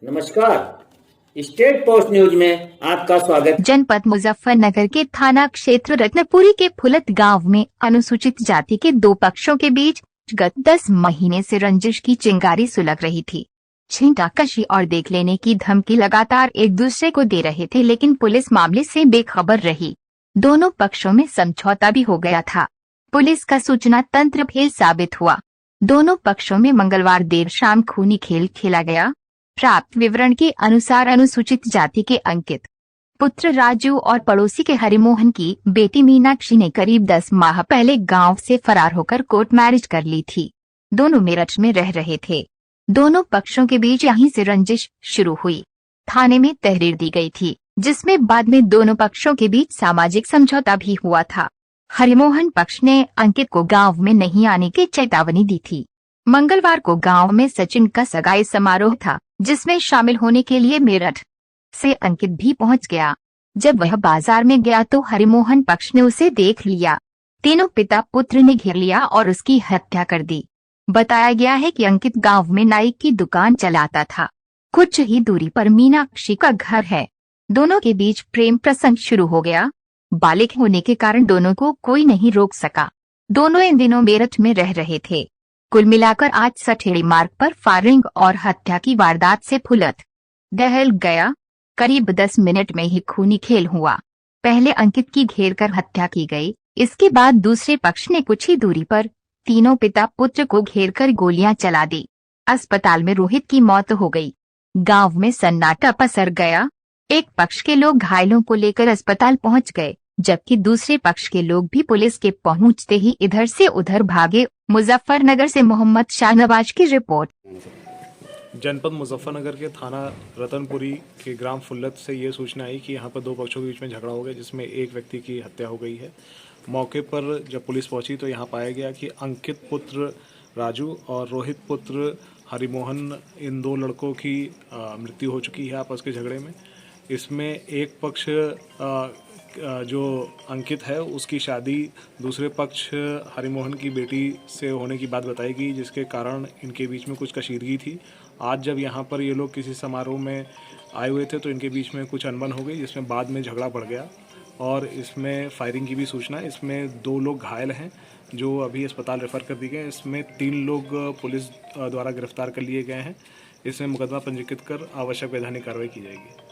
नमस्कार। State post news में आपका स्वागत। जनपद मुजफ्फरनगर के थाना क्षेत्र रत्नपुरी के फुलत गांव में अनुसूचित जाति के दो पक्षों के बीच गत 10 महीने से रंजिश की चिंगारी सुलग रही थी। छींटाकशी और देख लेने की धमकी लगातार एक दूसरे को दे रहे थे, लेकिन पुलिस मामले से बेखबर रही। दोनों पक्षों में समझौता भी हो गया था। पुलिस का सूचना तंत्र फेल साबित हुआ। दोनों पक्षों में मंगलवार देर शाम खूनी खेल खेला गया। प्राप्त विवरण के अनुसार अनुसूचित जाति के अंकित पुत्र राजू और पड़ोसी के हरिमोहन की बेटी मीनाक्षी ने करीब 10 माह पहले गांव से फरार होकर कोर्ट मैरिज कर ली थी। दोनों मेरठ में रह रहे थे। दोनों पक्षों के बीच यहीं से रंजिश शुरू हुई। थाने में तहरीर दी गई थी, जिसमें बाद में दोनों पक्षों के बीच सामाजिक समझौता भी हुआ था। हरिमोहन पक्ष ने अंकित को गांव में नहीं आने की चेतावनी दी थी। मंगलवार को गांव में सचिन का सगाई समारोह था, जिसमें शामिल होने के लिए मेरठ से अंकित भी पहुंच गया। जब वह बाजार में गया तो हरिमोहन पक्ष ने उसे देख लिया। तीनों पिता पुत्र ने घेर लिया और उसकी हत्या कर दी। बताया गया है कि अंकित गांव में नाई की दुकान चलाता था। कुछ ही दूरी पर मीनाक्षी का घर है। दोनों के बीच प्रेम प्रसंग शुरू हो गया। बालिग होने के कारण दोनों को कोई नहीं रोक सका। दोनों इन दिनों मेरठ में रह रहे थे। कुल मिलाकर आज सठेड़ी मार्ग पर फायरिंग और हत्या की वारदात से फुलत दहल गया। करीब 10 मिनट में ही खूनी खेल हुआ। पहले अंकित की घेरकर हत्या की गई। इसके बाद दूसरे पक्ष ने कुछ ही दूरी पर तीनों पिता पुत्र को घेरकर गोलियां चला दी। अस्पताल में रोहित की मौत हो गई। गांव में सन्नाटा पसर गया। एक पक्ष के लोग घायलों को लेकर अस्पताल पहुंच गए, जबकि दूसरे पक्ष के लोग भी पुलिस के पहुंचते ही इधर से उधर भागे। मुजफ्फरनगर से मोहम्मद शाहनवाज की रिपोर्ट। जनपद मुजफ्फरनगर के थाना रतनपुरी के ग्राम फुल्लत से ये सूचना आई कि यहाँ पर दो पक्षों के बीच में झगड़ा हो गया, जिसमें एक व्यक्ति की हत्या हो गई है। मौके पर जब पुलिस पहुंची तो यहाँ पाया गया कि अंकित पुत्र राजू और रोहित पुत्र हरिमोहन, इन दो लड़कों की मृत्यु हो चुकी है आपस के झगड़े में। इसमें एक पक्ष जो अंकित है उसकी शादी दूसरे पक्ष हरिमोहन की बेटी से होने की बात बताई गई, जिसके कारण इनके बीच में कुछ कशीदगी थी। आज जब यहाँ पर ये लोग किसी समारोह में आए हुए थे तो इनके बीच में कुछ अनबन हो गई, जिसमें बाद में झगड़ा बढ़ गया और इसमें फायरिंग की भी सूचना। इसमें 2 लोग घायल हैं जो अभी अस्पताल रेफर कर दिए गए। इसमें 3 लोग पुलिस द्वारा गिरफ्तार कर लिए गए हैं। इसमें मुकदमा पंजीकृत कर आवश्यक वैधानिक कार्रवाई की जाएगी।